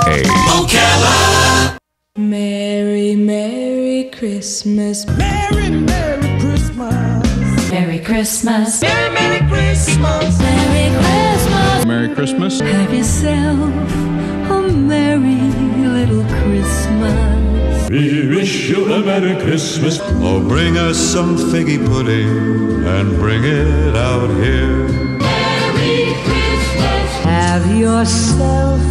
WOCA. Merry, Merry Christmas. Merry, Merry Christmas. Merry Christmas. Merry, Merry Christmas. Merry Christmas. Merry Christmas. Have yourself a merry little Christmas. We wish you a Merry Christmas. Oh, bring us some figgy pudding and bring it out here. Merry Christmas. Have yourself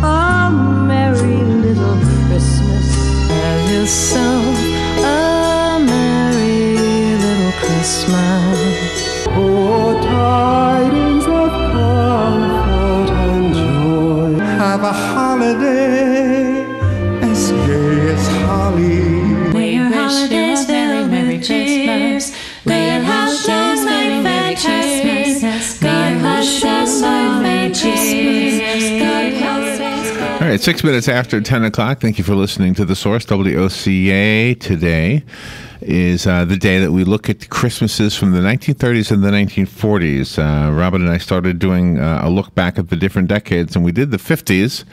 a merry little Christmas. Have yourself a merry little Christmas. Oh, tidings of comfort and joy. Have a holiday as gay as holly. May your holidays filled with cheers. May your holidays filled with cheers. God hush us all with cheers. God hush us. All right, 6 minutes after 10 o'clock. Thank you for listening to The Source, WOCA. Today is the day that we look at Christmases from the 1930s and the 1940s. Robin and I started doing a look back at the different decades, and we did the 50s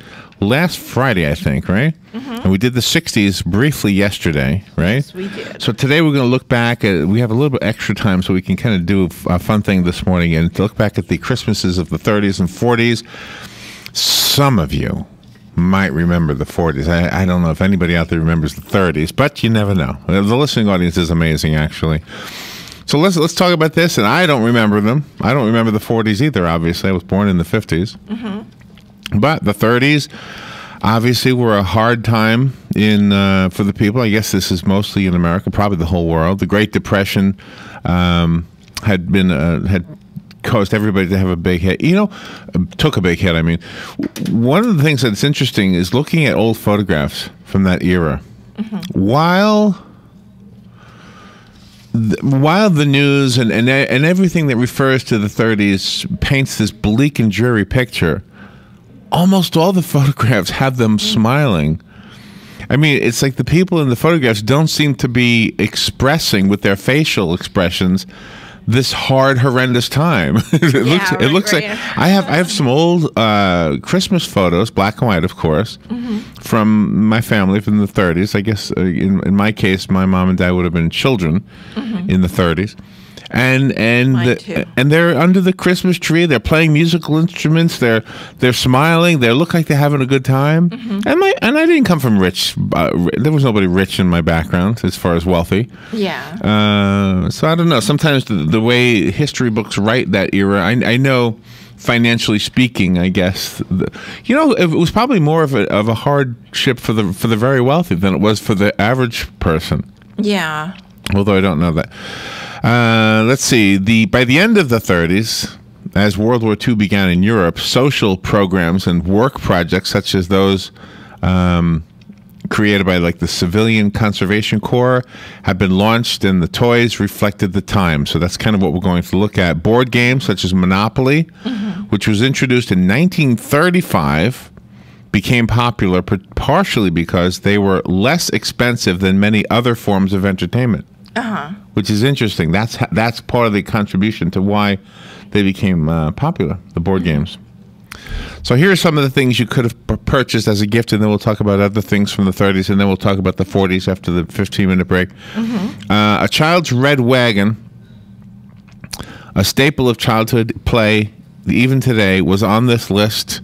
last Friday, I think, right? Mm-hmm. And we did the 60s briefly yesterday, right? Yes, we did. So today we're going to look back at, we have a little bit extra time so we can kind of do a fun thing this morning and look back at the Christmases of the 30s and 40s. Some of you might remember the 40s. I don't know if anybody out there remembers the 30s, but you never know. The listening audience is amazing, actually. So let's talk about this, and I don't remember them. I don't remember the 40s either, obviously. I was born in the 50s. Mm-hmm. But the 30s, obviously, were a hard time for the people. I guess this is mostly in America, probably the whole world. The Great Depression had caused everybody to have a big hit. Took a big hit, I mean. One of the things that's interesting is looking at old photographs from that era. Mm-hmm. While the news and everything that refers to the 30s paints this bleak and dreary picture, almost all the photographs have them smiling. I mean, it's like the people in the photographs don't seem to be expressing with their facial expressions this hard, horrendous time. It looks like I have some old Christmas photos, black and white, of course, mm-hmm. from my family from the 30s. I guess in my case, my mom and dad would have been children mm-hmm. in the 30s. And they're under the Christmas tree. They're playing musical instruments. They're smiling. They look like they're having a good time. Mm-hmm. And I didn't come from rich. There was nobody rich in my background as far as wealthy. Yeah. So I don't know. Sometimes the way history books write that era, I know, financially speaking, I guess, it was probably more of a hardship for the very wealthy than it was for the average person. Yeah. Although I don't know that. Let's see. By the end of the 30s, as World War II began in Europe, social programs and work projects such as those created by the Civilian Conservation Corps have been launched, and the toys reflected the time. So that's kind of what we're going to look at. Board games such as Monopoly, mm-hmm. which was introduced in 1935, became popular partially because they were less expensive than many other forms of entertainment. Uh-huh. Which is interesting. That's part of the contribution to why they became popular, the board games. So here are some of the things you could have purchased as a gift, and then we'll talk about other things from the 30s, and then we'll talk about the 40s after the 15-minute break. Mm-hmm. A child's red wagon, a staple of childhood play, even today, was on this list,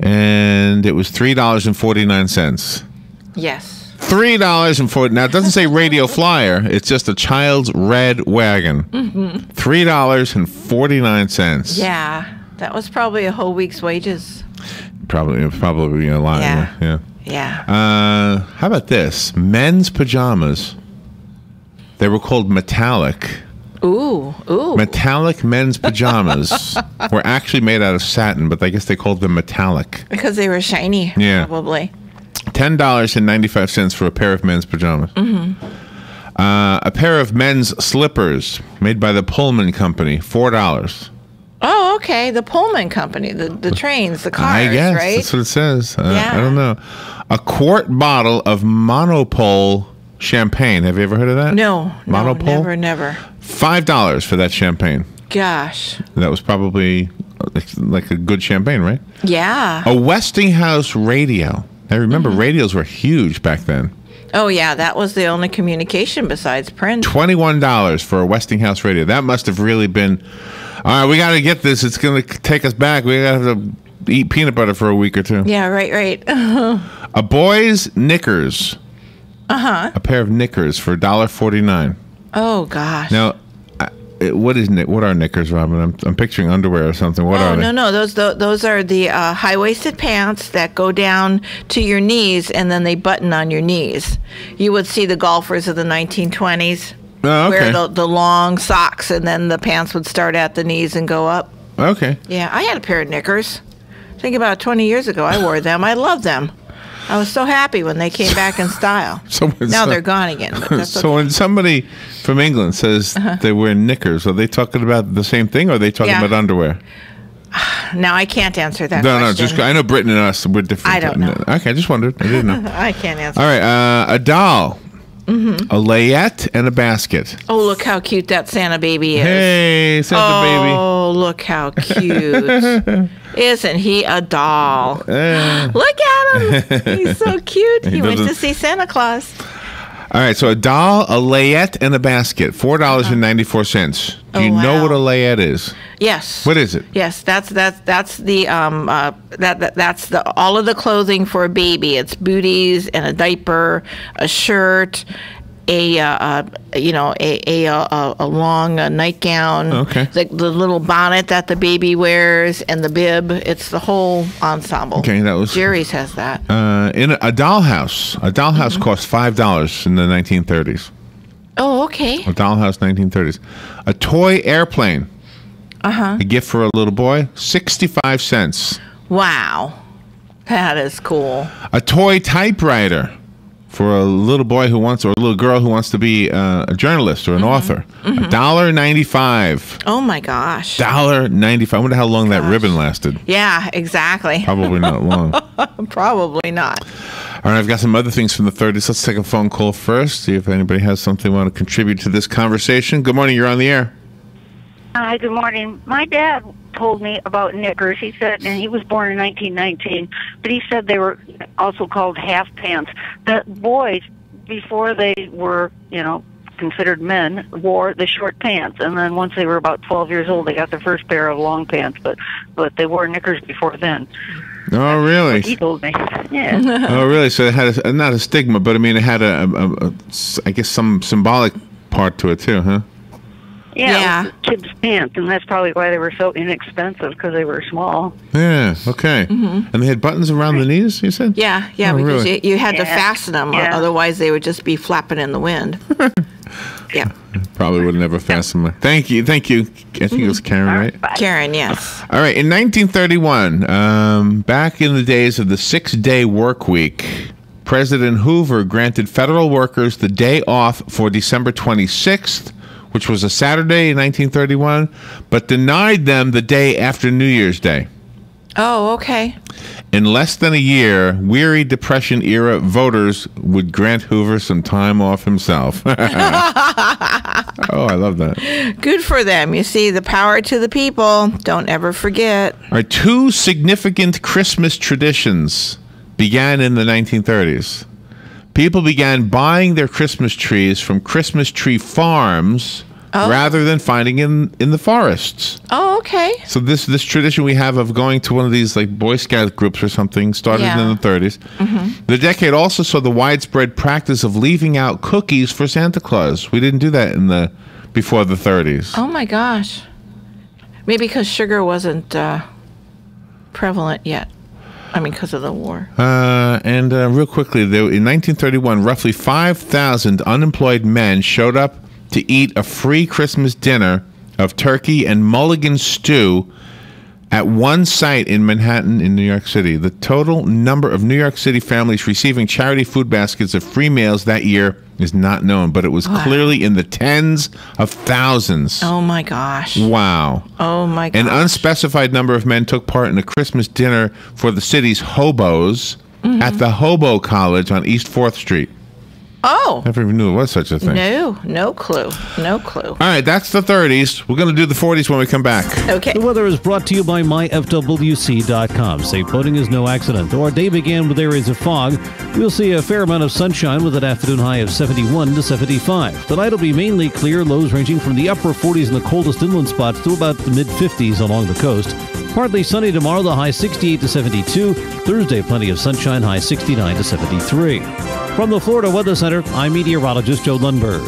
and it was $3.49. Yes. $3.40. Now, it doesn't say radio flyer. It's just a child's red wagon. Mm-hmm. $3.49. Yeah. That was probably a whole week's wages. Probably a lot. Yeah. Yeah. How about this? Men's pajamas. They were called metallic. Ooh. Metallic men's pajamas were actually made out of satin, but I guess they called them metallic. Because they were shiny, yeah. Probably. $10.95 for a pair of men's pajamas. Mm-hmm. A pair of men's slippers made by the Pullman Company, $4. Oh, okay. The Pullman Company, the trains, the cars, I guess, right? That's what it says. Yeah. I don't know. A quart bottle of Monopole champagne. Have you ever heard of that? No. Monopole? Never. $5 for that champagne. Gosh. That was probably like a good champagne, right? Yeah. A Westinghouse radio. I remember radios were huge back then. Oh, yeah. That was the only communication besides print. $21 for a Westinghouse radio. That must have really been. All right, we got to get this. It's going to take us back. We got to eat peanut butter for a week or two. Yeah, right. A boy's knickers. A pair of knickers for $1.49. Oh, gosh. Now, what are knickers, Robin? I'm picturing underwear or something. What are they? No. Those are the high-waisted pants that go down to your knees and then they button on your knees. You would see the golfers of the 1920s Oh, okay. wear the long socks and then the pants would start at the knees and go up. Okay. Yeah, I had a pair of knickers. Think about 20 years ago, I wore them. I loved them. I was so happy when they came back in style. Now they're gone again. But that's So when somebody from England says they wear knickers, are they talking about the same thing or are they talking about underwear? Now I can't answer that No, question. just I know Britain and us, we're different. I don't know. Okay, I just wondered. I didn't know. I can't answer. All right, a doll, a layette, and a basket. Oh, look how cute that Santa baby is. Hey, Santa baby. Oh, look how cute. Isn't he a doll? Look at him. He's so cute. He went to see Santa Claus. All right, so a doll, a layette, and a basket. $4.94. Do you know wow. what a layette is? Yes. What is it? Yes, that's the that's the all of the clothing for a baby. It's booties and a diaper, a shirt, a long nightgown. Okay. The little bonnet that the baby wears and the bib. It's the whole ensemble. Okay, that was Jerry's has that. in a dollhouse. A dollhouse cost $5 in the 1930s. Oh, okay. A dollhouse, 1930s. A toy airplane. A gift for a little boy, 65 cents. Wow, that is cool. A toy typewriter for a little boy who wants, or a little girl who wants to be a journalist or an author. $1.95. Oh my gosh. $1.95. I wonder how long that ribbon lasted. Yeah, exactly. Probably not long. Probably not. All right, I've got some other things from the 30s. Let's take a phone call first, see if anybody has something they want to contribute to this conversation. Good morning, you're on the air. Hi, good morning. My dad told me about knickers. He said, and he was born in 1919, but he said they were also called half pants. The boys, before they were, considered men, wore the short pants, and then once they were about 12 years old, they got their first pair of long pants, but they wore knickers before then. Oh, really? He told me. Yeah. Oh, really? So it had not a stigma, but I mean, it had I guess some symbolic part to it too, huh? Yeah. It was kids' pants, and that's probably why they were so inexpensive, because they were small. Yeah, okay. And they had buttons around the knees, you said? Yeah, Oh, because really? you had to fasten them, Yeah. otherwise they would just be flapping in the wind. Yeah. Probably would never fasten them. Thank you. I think it was Karen, right? Bye. Karen, yes. All right, in 1931, back in the days of the 6-day work week, President Hoover granted federal workers the day off for December 26th, which was a Saturday in 1931, but denied them the day after New Year's Day. Oh, okay. In less than a year, weary Depression-era voters would grant Hoover some time off himself. Oh, I love that. Good for them. You see, the power to the people. Don't ever forget. All right, 2 significant Christmas traditions began in the 1930s. People began buying their Christmas trees from Christmas tree farms rather than finding in the forests. Oh, okay. So this tradition we have of going to one of these like Boy Scout groups or something started in the 30s. The decade also saw the widespread practice of leaving out cookies for Santa Claus. We didn't do that before the 30s. Oh, my gosh. Maybe because sugar wasn't prevalent yet. I mean, because of the war. And real quickly, in 1931, roughly 5,000 unemployed men showed up to eat a free Christmas dinner of turkey and mulligan stew at one site in Manhattan in New York City. The total number of New York City families receiving charity food baskets of free meals that year is not known, but it was clearly in the tens of thousands. Oh, my gosh. Wow. Oh, my gosh. An unspecified number of men took part in a Christmas dinner for the city's hobos at the Hobo College on East 4th Street. Oh. Never even knew there was such a thing. No clue. All right, that's the 30s. We're going to do the 40s when we come back. Okay. The weather is brought to you by myfwc.com. Safe boating is no accident. Though our day began with areas of fog, we'll see a fair amount of sunshine with an afternoon high of 71 to 75. Tonight will be mainly clear, lows ranging from the upper 40s in the coldest inland spots to about the mid-50s along the coast. Partly sunny tomorrow, the high 68 to 72. Thursday, plenty of sunshine, high 69 to 73. From the Florida Weather Center, I'm meteorologist Joe Lundberg.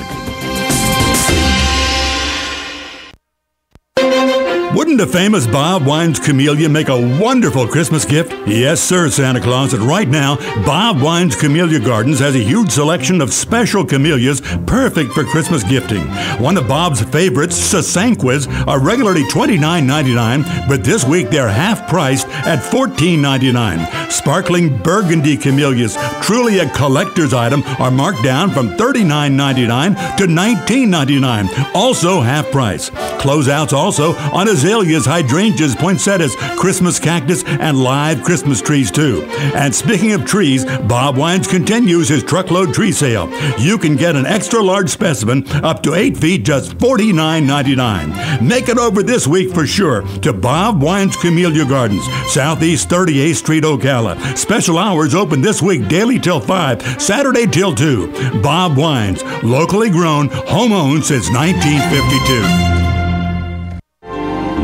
Wouldn't the famous Bob Wine's Camellia make a wonderful Christmas gift? Yes, sir, Santa Claus. And right now, Bob Wine's Camellia Gardens has a huge selection of special camellias perfect for Christmas gifting. One of Bob's favorites, Sasanquas, are regularly $29.99, but this week they're half priced at $14.99. Sparkling burgundy camellias, truly a collector's item, are marked down from $39.99 to $19.99, also half price. Closeouts also on azaleas, hydrangeas, poinsettias, Christmas cactus, and live Christmas trees too. And speaking of trees, Bob Wines continues his truckload tree sale. You can get an extra large specimen up to 8 feet, just $49.99. Make it over this week for sure to Bob Wines Camellia Gardens, Southeast 38th Street, Ocala. Special hours open this week, daily till 5, Saturday till 2. Bob Wines, locally grown, home owned since 1952.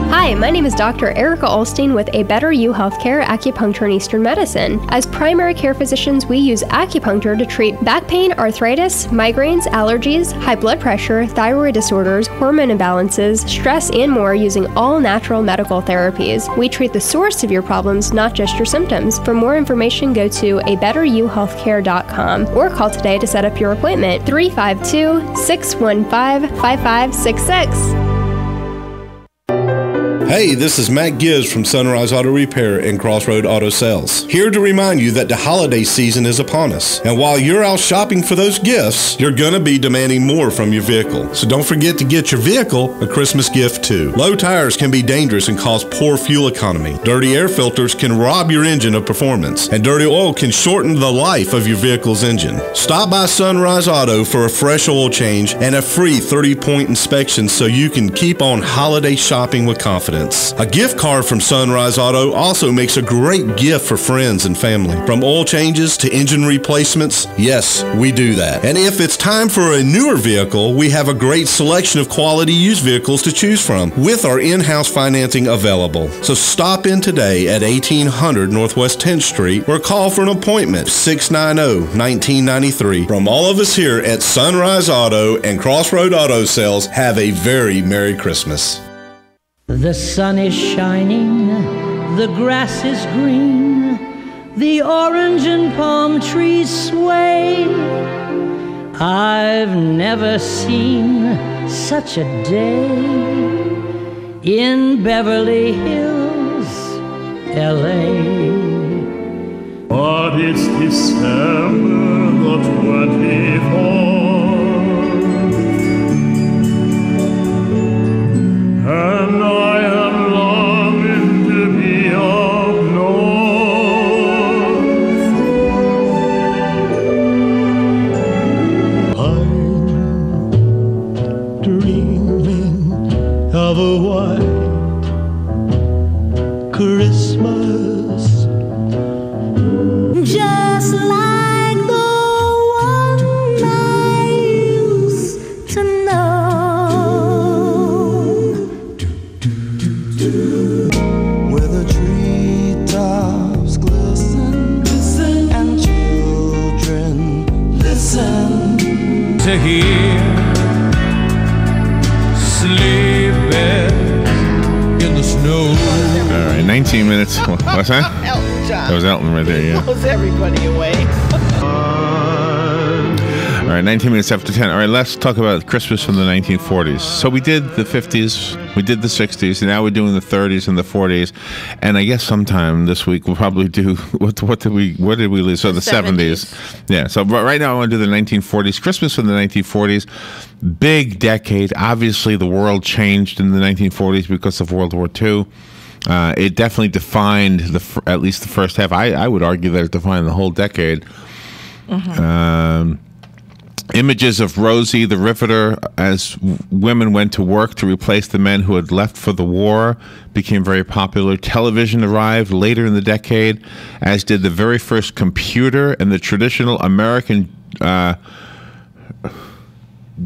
Hi, my name is Dr. Erica Olstein with A Better You Healthcare Acupuncture and Eastern Medicine. As primary care physicians, we use acupuncture to treat back pain, arthritis, migraines, allergies, high blood pressure, thyroid disorders, hormone imbalances, stress, and more using all natural medical therapies. We treat the source of your problems, not just your symptoms. For more information, go to abetteryouhealthcare.com or call today to set up your appointment. 352-615-5566. Hey, this is Matt Gibbs from Sunrise Auto Repair and Crossroad Auto Sales. Here to remind you that the holiday season is upon us. And while you're out shopping for those gifts, you're going to be demanding more from your vehicle. So don't forget to get your vehicle a Christmas gift too. Low tires can be dangerous and cause poor fuel economy. Dirty air filters can rob your engine of performance. And dirty oil can shorten the life of your vehicle's engine. Stop by Sunrise Auto for a fresh oil change and a free 30-point inspection so you can keep on holiday shopping with confidence. A gift card from Sunrise Auto also makes a great gift for friends and family. From oil changes to engine replacements, yes, we do that. And if it's time for a newer vehicle, we have a great selection of quality used vehicles to choose from with our in-house financing available. So stop in today at 1800 Northwest 10th Street or call for an appointment 690-1993. From all of us here at Sunrise Auto and Crossroad Auto Sales, have a very Merry Christmas. The sun is shining, the grass is green, the orange and palm trees sway. I've never seen such a day in Beverly Hills, LA. But it's December the 24th, and I am longing to be up north. I'm dreaming of a white Christmas, Just like the one I used to know, where the treetops glisten, and children listen To hear sleigh bells in the snow. All right, 19 minutes. What's that? Elton John. That was Elton right there, yeah. Blows everybody away. All right, 19 minutes after 10. All right, let's talk about Christmas from the 1940s. So we did the 50s, we did the 60s, and now we're doing the 30s and the 40s. And I guess sometime this week we'll probably do, what did we lose? So the 70s. Yeah, so right now I want to do the 1940s. Christmas from the 1940s. Big decade. Obviously, the world changed in the 1940s because of World War II. It definitely defined at least the first half. I would argue that it defined the whole decade. Images of Rosie the Riveter as women went to work to replace the men who had left for the war became very popular. Television arrived later in the decade, as did the very first computer and the traditional American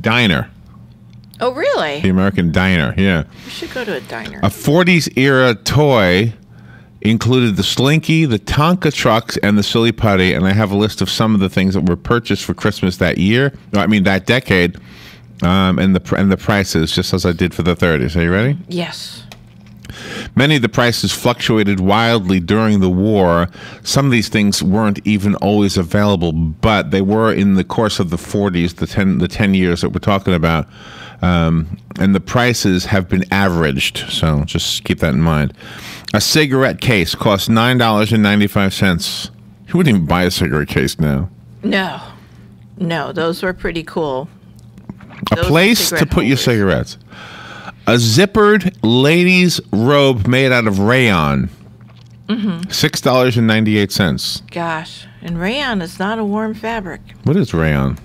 diner. Oh, really? The American diner, yeah. We should go to a diner. A 40s era toy included the Slinky, the Tonka trucks, and the Silly Putty, and I have a list of some of the things that were purchased for Christmas that year. I mean, that decade, and the prices, just as I did for the 30s. Are you ready? Yes. Many of the prices fluctuated wildly during the war. Some of these things weren't even always available, but they were in the course of the 40s, the 10 years that we're talking about. And the prices have been averaged, so just keep that in mind. A cigarette case cost $9.95. You wouldn't even buy a cigarette case now. No. No, those were pretty cool. A place to put your cigarettes. A zippered ladies' robe made out of rayon. $6.98. Gosh, and rayon is not a warm fabric. What is rayon?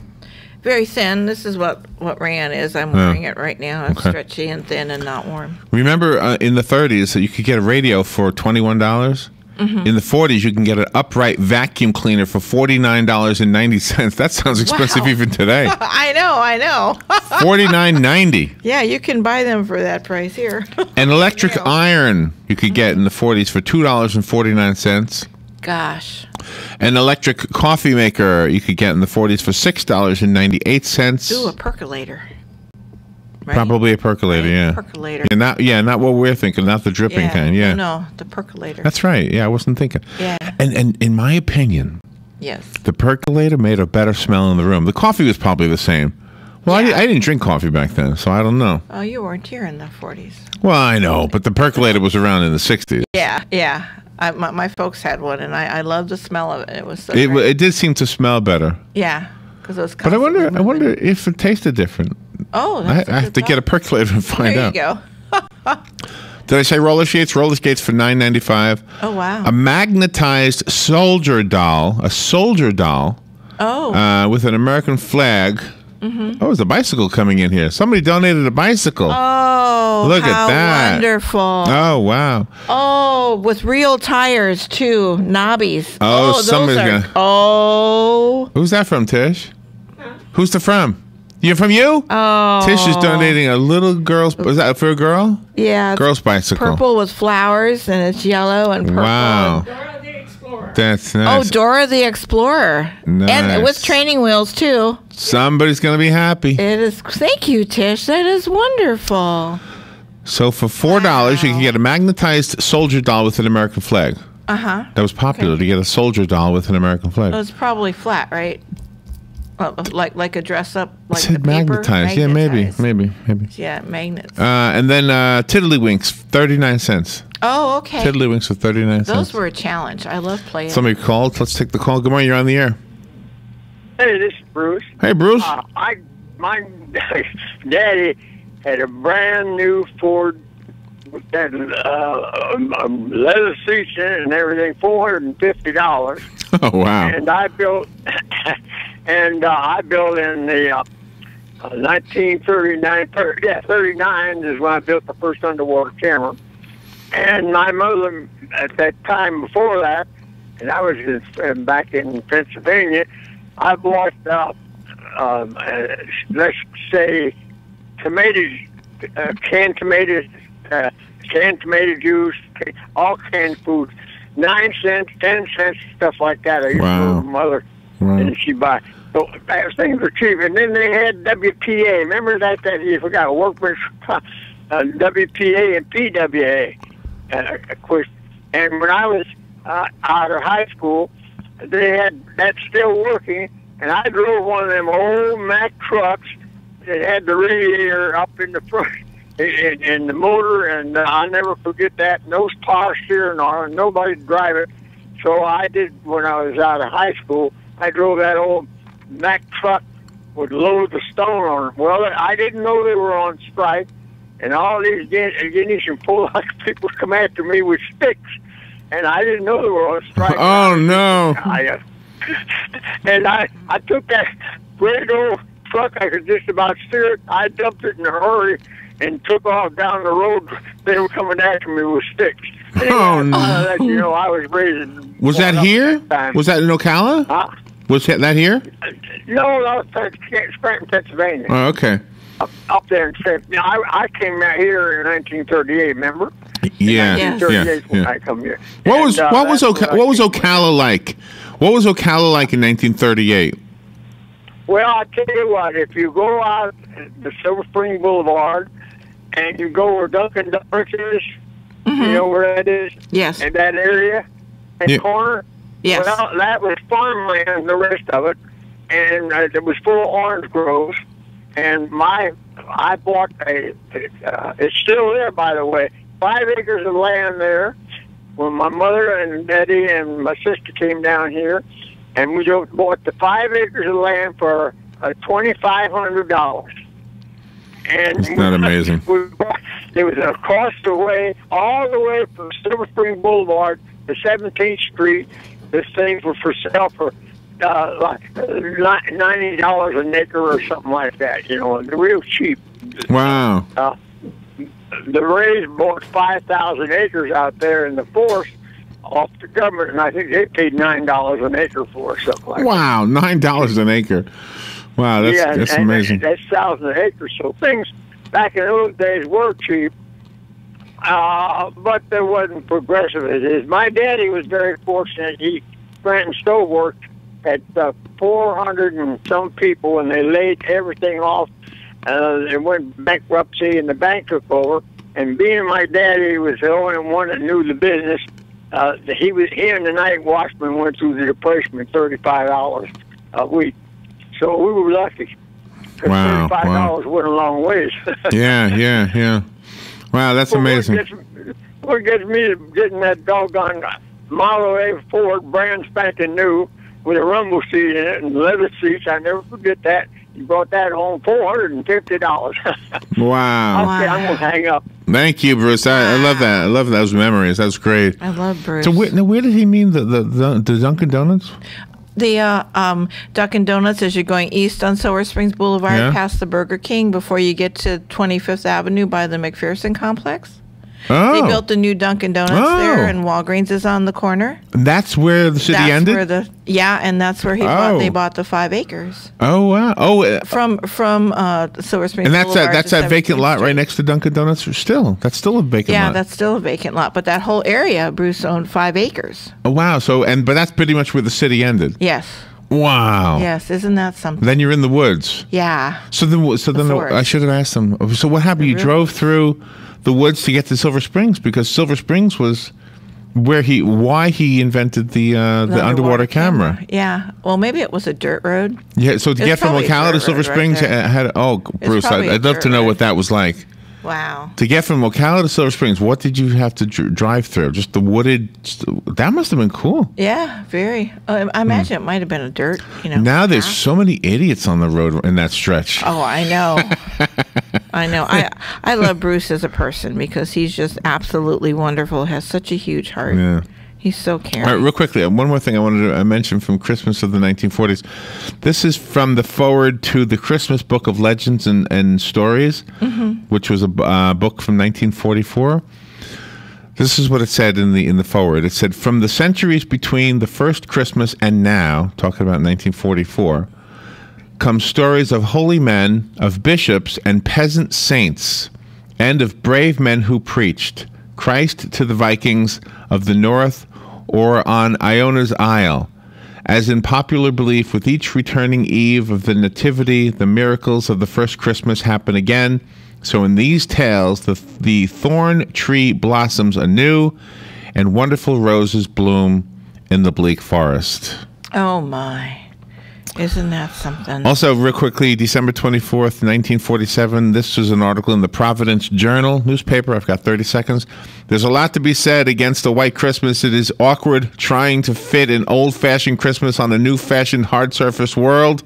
Very thin. This is what rayon is. I'm wearing it right now. It's stretchy and thin and not warm. Remember in the 30s that you could get a radio for $21? In the 40s, you can get an upright vacuum cleaner for $49.90. That sounds expensive even today. I know. $49.90. Yeah, you can buy them for that price here. An electric iron you could get in the 40s for $2.49. Gosh. An electric coffee maker you could get in the 40s for $6.98. Ooh, a percolator. Right? Probably a percolator, yeah. Percolator. Not what we're thinking, not the dripping kind, yeah. No, the percolator. That's right, yeah, I wasn't thinking. Yeah. And in my opinion, yes, the percolator made a better smell in the room. The coffee was probably the same. Well, I didn't drink coffee back then, so I don't know. Oh, you weren't here in the 40s. Well, I know, but the percolator was around in the 60s. Yeah. My folks had one, and I loved the smell of it. It was so It did seem to smell better. Yeah, because it was But I wonder if it tasted different. Oh, I have to get a percolator and find out. There you go. Did I say roller skates? Roller skates for $9.95. Oh, wow. A magnetized soldier doll. A soldier doll. Oh. With an American flag. Oh, there's a bicycle coming in here. Somebody donated a bicycle. Oh, look at that. Wonderful. Oh, wow. Oh, with real tires, too. Knobbies. Oh, somebody's going to. Oh. Who's that from, Tish? Who's the from? You from you? Oh. Tish is donating a little girl's. Is that for a girl? Yeah. Girl's bicycle. Purple with flowers, and it's yellow and purple. Wow. That's nice. Oh, Dora the Explorer. Nice. And with training wheels, too. Somebody's going to be happy. It is. Thank you, Tish. That is wonderful. So for $4, you can get a magnetized soldier doll with an American flag. Uh-huh. That was popular to get a soldier doll with an American flag. It was probably flat, right? Like a dress up, like it said the paper? magnetized. Yeah, maybe. Yeah, magnets. And then Tiddlywinks, 39 cents. Oh, okay. Tiddlywinks for 39 cents. Those were a challenge. I love playing. Somebody called. Let's take the call. Good morning. You're on the air. Hey, this is Bruce. Hey, Bruce. My daddy had a brand new Ford with that leather seats in it and everything, $450. Oh, wow. And I built, in the 1939, 39 is when I built the first underwater camera. And my mother, at that time before that, and I was back in Pennsylvania, I bought, let's say, tomatoes, canned tomatoes, canned tomato juice, all canned foods, 9 cents, 10 cents, stuff like that. I used to go to my mother, and she'd buy. So things were cheap. And then they had WPA. Remember that you forgot, Workman's WPA and PWA. Of course, and when I was out of high school, they had that still working, and I drove one of them old Mack trucks that had the radiator up in the front and the motor, and I'll never forget that. No power steering on, nobody to drive it. So I did when I was out of high school. I drove that old Mack truck with loads of stone on it. Well, I didn't know they were on strike. And all these Guineas and Pollock people come after me with sticks. And I didn't know they were on strike. Oh, no. And I took that great old truck. I could just about steer it. I dumped it in a hurry and took off down the road. They were coming after me with sticks. Oh, no. I was raised. Was that here? Was that in Ocala? Huh? Was that here? No, that was Scranton, Pennsylvania. Oh, okay. Up there in Scranton. Now, I came out here in 1938, remember? Yeah. 1938 when I come here. What was Ocala like? What was Ocala like in 1938? Well, I tell you what, if you go out the Silver Spring Boulevard and you go where Dunkin' Donuts is, you know where that is? Yes. In that area, corner? Yes. Well, that was farmland, the rest of it, and it was full of orange groves. And I bought it's still there, by the way, 5 acres of land there when my mother and Daddy and my sister came down here, and we bought the 5 acres of land for $2,500. And Isn't that amazing? It was across the way, all the way from Silver Spring Boulevard to 17th Street. This things were for sale for like $90 an acre or something like that. You know, real cheap. Wow. The Rays bought 5,000 acres out there in the forest off the government, and I think they paid $9 an acre for it, something like wow, that. $9 an acre. Wow, that's amazing. That's 1,000 acres. So things back in those days were cheap, but there wasn't progressive as it is. My daddy was very fortunate. Scranton Stove worked at 400 and some people, and they laid everything off. It went bankruptcy, and the bank took over. And being my daddy was the only one that knew the business, he and the night watchman went through the depression in 35 hours a week. So we were lucky. Wow, $35 went a long ways. yeah. Wow, that's amazing. What gets me to getting that doggone Model A Ford, brand spanking new, with a rumble seat in it and leather seats. I never forget that. You brought that home, $450. Wow. Okay, I'm going to hang up. Thank you, Bruce. I love that. I love those memories. That's great. I love Bruce. So where did he mean the Dunkin' Donuts? The Dunkin' Donuts, as you're going east on Silver Springs Boulevard, past the Burger King, before you get to 25th Avenue by the McPherson Complex. Oh. They built a new Dunkin' Donuts there, and Walgreens is on the corner. And that's where the city ended? And that's where they bought the 5 acres. Oh, wow. Oh, from Silver Springs and Boulevard that's that vacant lot right next to Dunkin' Donuts? That's still a vacant lot. Yeah, that's still a vacant lot. But that whole area, Bruce owned 5 acres. Oh, wow. But that's pretty much where the city ended. Yes. Wow. Yes, isn't that something? Then you're in the woods. Yeah. So then I should have asked them. So what happened? You drove through the woods to get to Silver Springs, because Silver Springs was why he invented the underwater camera. Yeah. Well, maybe it was a dirt road. Yeah. So to get from Ocala to Silver Springs, Bruce, I'd love to know what that was like. Wow. To get from Ocala to Silver Springs, what did you have to drive through? Just the wooded. That must have been cool. Yeah, very. I imagine it might have been a dirt. Now there's so many idiots on the road in that stretch. Oh, I know. I know. I love Bruce as a person because he's just absolutely wonderful. Has such a huge heart. Yeah. He's so caring. All right, real quickly, one more thing I wanted to mention from Christmas of the 1940s. This is from the foreword to the Christmas Book of Legends and Stories, which was a book from 1944. This is what it said in the foreword. It said, "From the centuries between the first Christmas and now," talking about 1944, "come stories of holy men, of bishops and peasant saints, and of brave men who preached Christ to the Vikings of the north or on Iona's Isle. As in popular belief, with each returning eve of the Nativity, the miracles of the first Christmas happen again. So in these tales, the thorn tree blossoms anew, and wonderful roses bloom in the bleak forest." Oh, my. Isn't that something? Also, real quickly, December 24th, 1947, this was an article in the Providence Journal newspaper. I've got 30 seconds. "There's a lot to be said against the white Christmas. It is awkward trying to fit an old-fashioned Christmas on a new-fashioned hard-surface world,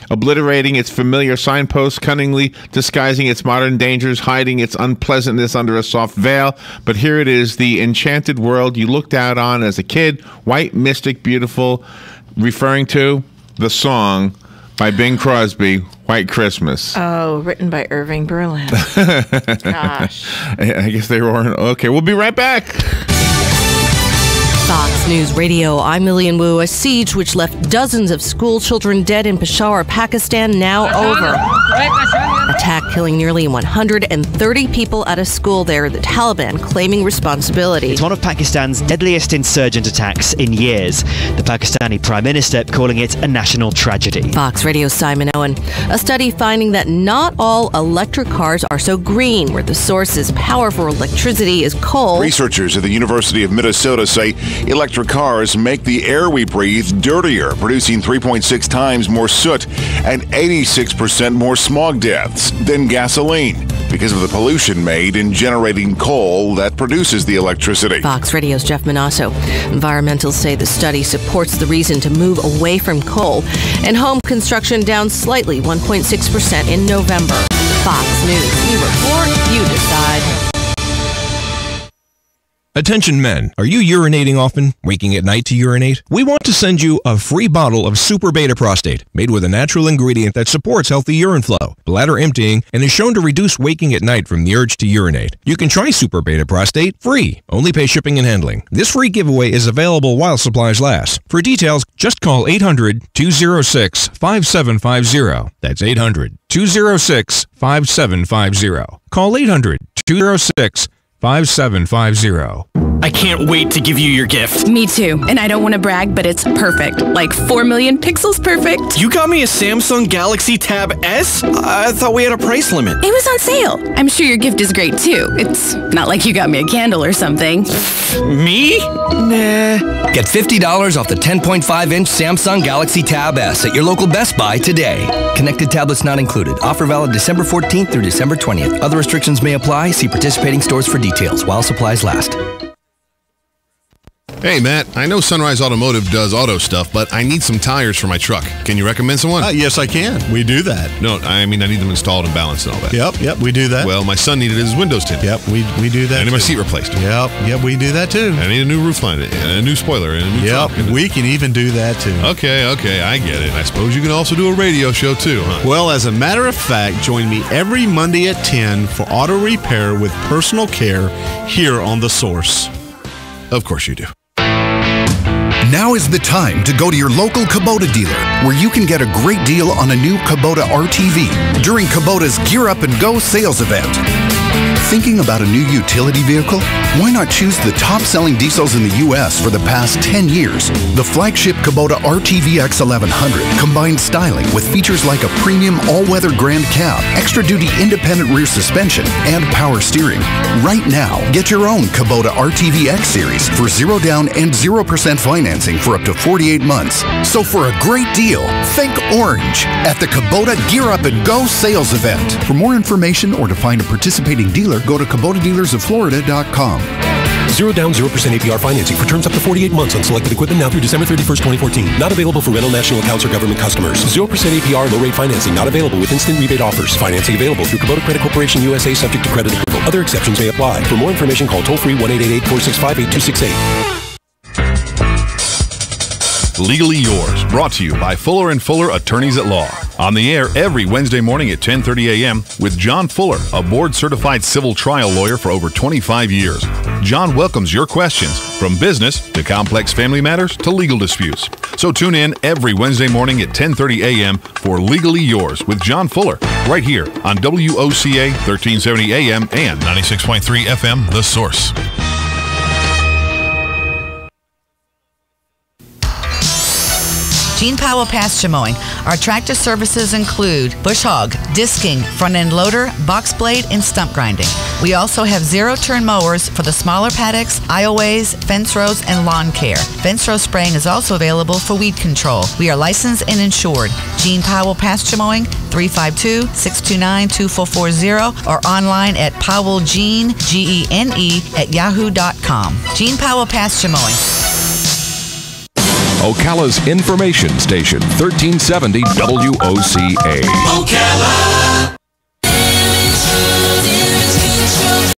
obliterating its familiar signposts, cunningly disguising its modern dangers, hiding its unpleasantness under a soft veil. But here it is, the enchanted world you looked out on as a kid, white, mystic, beautiful," referring to the song by Bing Crosby, White Christmas. Oh, written by Irving Berlin. Gosh. I guess they were. Okay, we'll be right back. Fox News Radio, I'm Lillian Wu. A siege which left dozens of school children dead in Peshawar, Pakistan, now over. Attack killing nearly 130 people at a school there, the Taliban claiming responsibility. It's one of Pakistan's deadliest insurgent attacks in years. The Pakistani Prime Minister calling it a national tragedy. Fox Radio's Simon Owen. A study finding that not all electric cars are so green, where the source is power for electricity is coal. Researchers at the University of Minnesota say electric cars make the air we breathe dirtier, producing 3.6 times more soot and 86% more smog deaths than gasoline because of the pollution made in generating coal that produces the electricity. Fox Radio's Jeff Manasso. Environmentalists say the study supports the reason to move away from coal, and home construction down slightly, 1.6% in November. Fox News. We report, you decide. Attention men, are you urinating often, waking at night to urinate? We want to send you a free bottle of Super Beta Prostate, made with a natural ingredient that supports healthy urine flow, bladder emptying, and is shown to reduce waking at night from the urge to urinate. You can try Super Beta Prostate free. Only pay shipping and handling. This free giveaway is available while supplies last. For details, just call 800-206-5750. That's 800-206-5750. Call 800-206-5750. I can't wait to give you your gift. Me too. And I don't want to brag, but it's perfect. Like 4 million pixels perfect. You got me a Samsung Galaxy Tab S? I thought we had a price limit. It was on sale. I'm sure your gift is great too. It's not like you got me a candle or something. Me? Nah. Get $50 off the 10.5-inch Samsung Galaxy Tab S at your local Best Buy today. Connected tablets not included. Offer valid December 14th through December 20th. Other restrictions may apply. See participating stores for details while supplies last. Hey, Matt, I know Sunrise Automotive does auto stuff, but I need some tires for my truck. Can you recommend someone? Yes, I can. We do that. No, I mean, I need them installed and balanced and all that. Yep, we do that. Well, my son needed his windows tinted. Yep, we do that. I need my seat replaced. Yep, we do that too. I need a new roof line, and a new spoiler, and a new truck. We can even do that too. Okay, I get it. I suppose you can also do a radio show too, huh? Well, as a matter of fact, join me every Monday at 10 for auto repair with personal care here on The Source. Of course you do. Now is the time to go to your local Kubota dealer, where you can get a great deal on a new Kubota RTV during Kubota's Gear Up and Go sales event. Thinking about a new utility vehicle? Why not choose the top-selling diesels in the U.S. for the past 10 years? The flagship Kubota RTV X1100 combines styling with features like a premium all-weather Grand Cab, extra-duty independent rear suspension, and power steering. Right now, get your own Kubota RTV X Series for 0 down and 0% financing for up to 48 months. So for a great deal, think orange at the Kubota Gear Up and Go sales event. For more information or to find a participating dealer, go to KubotaDealersOfFlorida.com. 0 down, 0% APR financing for terms up to 48 months on selected equipment now through December 31st, 2014. Not available for rental national accounts or government customers. 0% APR low rate financing not available with instant rebate offers. Financing available through Kubota Credit Corporation USA subject to credit approval. Other exceptions may apply. For more information, call toll-free 1-888-465-8268. Legally Yours, brought to you by Fuller & Fuller Attorneys at Law. On the air every Wednesday morning at 10:30 a.m. with John Fuller, a board-certified civil trial lawyer for over 25 years. John welcomes your questions, from business to complex family matters to legal disputes. So tune in every Wednesday morning at 10:30 a.m. for Legally Yours with John Fuller, right here on WOCA 1370 AM and 96.3 FM, The Source. Gene Powell Pasture Mowing. Our tractor services include bush hog, disking, front end loader, box blade, and stump grinding. We also have zero-turn mowers for the smaller paddocks, aisleways, fence rows, and lawn care. Fence row spraying is also available for weed control. We are licensed and insured. Gene Powell Pasture Mowing, 352-629-2440, or online at powellgene, Gene, at yahoo.com. Gene Powell Pasture Mowing. Ocala's information station, 1370 WOCA. Ocala.